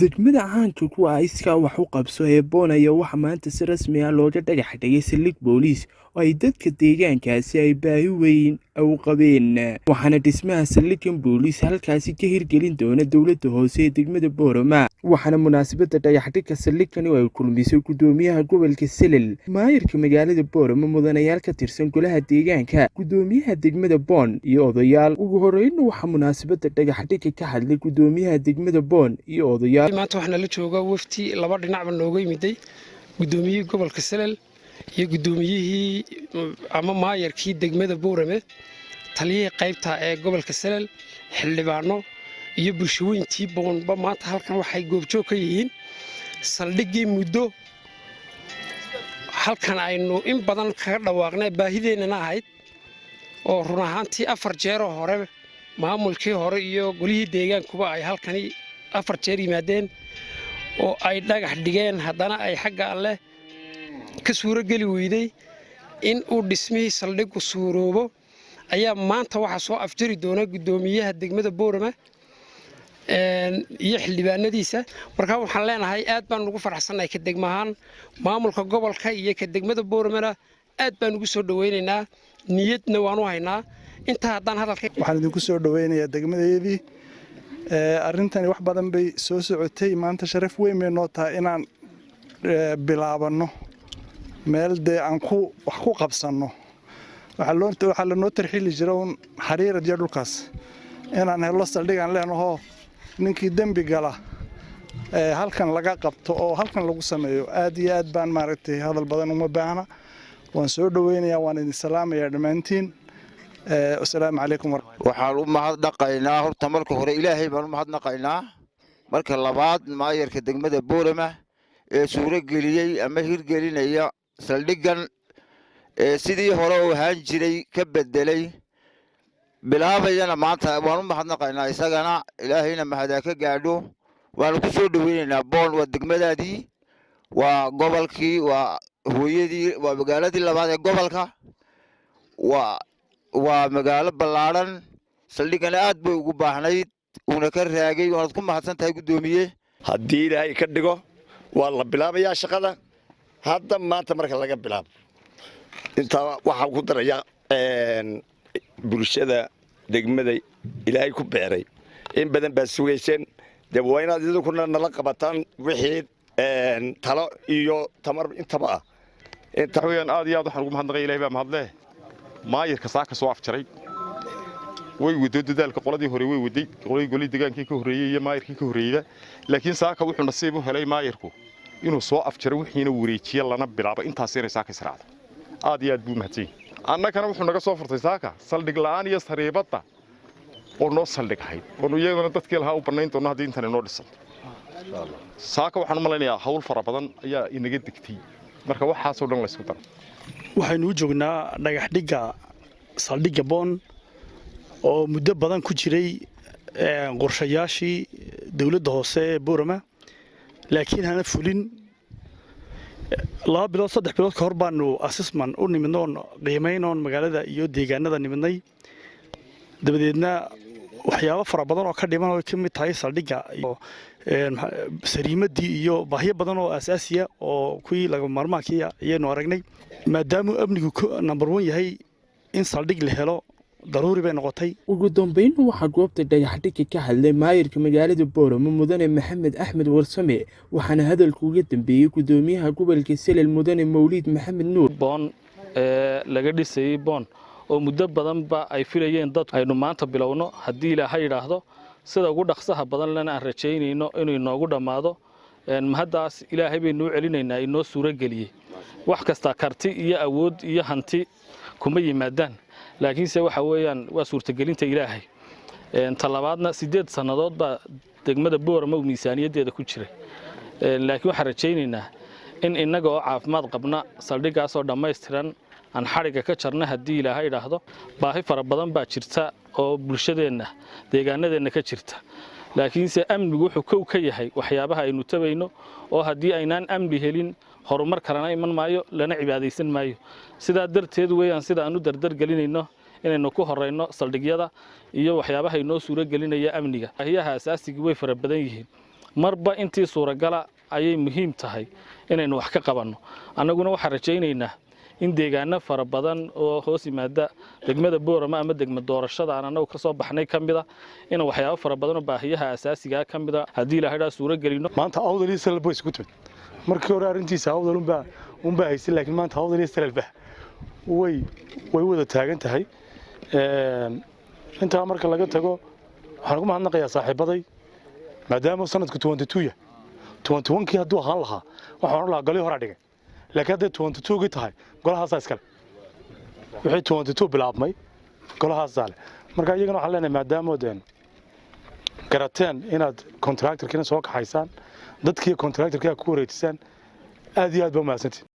degmada caanka ku ah iskaa wax u qabso ee boonaya waxa maanta si rasmi ah looga dhagax dhigay saldhig booliis oo ay dadka deegaankaasi ay baahi weyn u qabeen waxaana dhismaha saldhigan booliis halkaasi ka hirgelin doona dowladda hoose ee degmada boorama waxaana munaasabadda dhagaxdhigga saldhigani oo ay kulmisay gudoomiyaha gobolka selel maayirka magaalada boorama mudanayaal ka tirsan golaha deegaanka gudoomiyaha degmada boon iyo odayaal ugu horreynna waxaa munaasabadda dhagaxdhigga ka hadlay gudoomiyaha degmada boon iyo odayaal maanta waxaana la joogaa wafti laba dhinacba nooga yimiday gudoomiyihii gobolka selel iyo gudoomiyihii ama maayarkii degmada boorame taliyihii qaybta ee gobolka selel xildhibaano iyo bulshooyintii boonba maanta halkan waxay goobjoog ka yihiin saldhiggii muddo halkan aynu in badan kaga dhawaaqnay baahideennana ahayd oo run ahaantii 4 jeeroo hore maamulkii hore iyo golihii deegaankuba ay halkani 4 jeer yimaadeen oo ay dhagax dhigeen haddana ay xagga alle ka suuro geli weyday in uu dhismihii saldhiggu suuroobo ayaa maanta waxaa soo afjari doona gudoomiyaha degmada boorama iyo xildhibaanadiisa markaa waxaan leenahay aad baan ugu faraxsanahay ka degmahaan maamulka gobolka iyo ka degmada booramana aad baan ugu soo dhaweynaynaa niyadna waan u haynaa inta haddaan hadalka waxaan idinku soo dhaweynayaa degmadeedii arrintani wax badan bay soo socotay maanta sharaf weyn bay noo tahay inaan bilaabano meel dee aan wax ku qabsanno waxaa lanoo tarxiili jira un xariirad iyo dhulkaas inaan helo saldhigaan leenaho ninkii dembi gala halkan laga qabto oo halkan lagu sameeyo aad iyo aad baan maaragtay hadal badan uma baahna waan soo dhaweynayaa waan idin salaamayaa dhammaantiin assalaamu calaykum waxaan u mahadnaqaynaa horta marka hore ilaahay baan u mahadnaqaynaa marka labaad maayarka degmada boorama ee suuro geliyey ama hirgelinaya saldhigan sidii hore oo ahaan jiray ka bedelay bilaabayana maanta waan u mahadnaqaynaa isagana ilaahayna mahadaa ka gaadho waan ku soo dhaweynaynaa boon waa degmadaadii waa gobolkii waa hooyadii waa magaaladii labaad ee gobolka waa magaalo ballaaran saldhigana aad bay ugu baahnayd uuna ka raagay waanad ku mahadsan tahay gudoomiye haddii ilaahay ka dhigo waa la bilaabayaa shaqada hadda maanta marka laga bilaabo intaa waxaan ku darayaa bulshada degmada ilaahay ku beeray in badan baa sugayseen dee waa inaad idinkuna nala qabataan wixii talo iyo tamar intaba ah inta weeyaan aad iyo aad waxaan ugu mahadnaqay ilaahay baa mahadleh maayirka saaka soo afjaray way wado dadaalka qoladii hore way waday qoladii golay deegaankii ka horeeyay iyo maayirkii ka horeeyay laakiin saaka wuxuu nasiib u helay maayirku inuu soo afjaray wixiina wareejiye lana bilaabo intaas inay saaka israacdo aad iyo aad buu mahadsan annagana wuxuu naga soo furtay saaka saldhig la'aan iyo sariibada oo noo saldhigahay oo iyadana dadkii lahaa u banayn doona hadii intan noo dhisan saaka waxaan u maleynayaa hawl fara badan ayaa inaga degtay marka waxaas oo dhan la isku daro waxaynu u joognaa dhagax dhigga saldhigga boon oo muddo badan ku jiray qorshayaashii dawladda hoose ee boorama laakiin hana fulin 2 bilood 3 bilood ka hor baanu assessment u nimidnoon qiimeynoon magaalada iyo deegaanada nimidnay dabadeedna waxyaabo fara badan oo ka dhiman oo ka mid tahay saldhigga iyo sariimadii iyo baahiyo badan oo asaasiya oo kuwii laga marmaakii ayaynu aragnay maadaama amnigu number 1 yahay in saldhig la helo daruuri bay noqotay ugu dambeyn waxa goobta dhagaxdhigga ka hadlay maayirka magaalada boorama mudane maxamed axmed warsame waxaana hadalku uga dambeeyay gudoomiyaha gobolka selel mudane mawlid maxamed nuur boon laga dhisay boon oo muddo badan ba ay filayeen dad aynu maanta bilowno hadii ilaahay yiraahdo sida ugu dhaqsaha badan lana aan rajaynayno inuu inoogu dhamaado mahadaas ilaahay baynu celinaynaa inoo suuro galiyay wax kasta karti iyo awood iyo hanti kuma yimaadaan laakiin se waxa weeyaan waa suurtagelinta ilaahay talabaadna 8 sanadood ba degmada boorama miisaaniyadeeda ku jiray laakiin waxa rajaynaynaa in inaga oo caafimaad qabna saldhigaas oo dhameystiran aan xariga ka jarna hadii ilaahay yiraahdo baahi fara badan baa jirta oo bulshadeena deegaanadeena ka jirta laakiin se amnigu wuxuu ka yahay waxyaabaha aynu tabayno oo hadii aynaan amni helin horumar karana iman maayo lana cibaadeysan maayo sidaa darteed weeyaan sida aanu dardar gelinayno inaynu ku horeyno saldhigyada iyo waxyaabaha inoo suuro gelinaya amniga. Baahiyaha asaasiga way fara badan yihiin, marba intii suuragala ayay muhiim tahay inaynu wax ka qabanno. Annaguna waxaan rajaynaynaa in deegaano fara badan oo hoos yimaada degmada Boorama ama degmo doorashada aan anagu ka soo baxnay kamida in waxyaabo fara badan oo baahiyaha asaasiga kamida hadii la hada suura galino. maanta awdaliis salba isku timid markii hore arintiisa awdal unba haysan, laakiin maanta awdaliis salba way wada taagan tahay. inta marka laga tago waxaan ugu mahadnaqayaa saaxiibaday maadaama sanadku 22 kii haduu ahaan lahaa waxaan la galay hore dhigay, laakiin hadda 22 tahay golahaas iskale wixii 22 bilaabmay golahaas saale. marka iyagana waxaan leenahay maadaama deen garateen inaad contractor-kina soo kaxaysaan dadkii contractor-ka ku wareejisaan aad iyo aad ba mahadsantiin.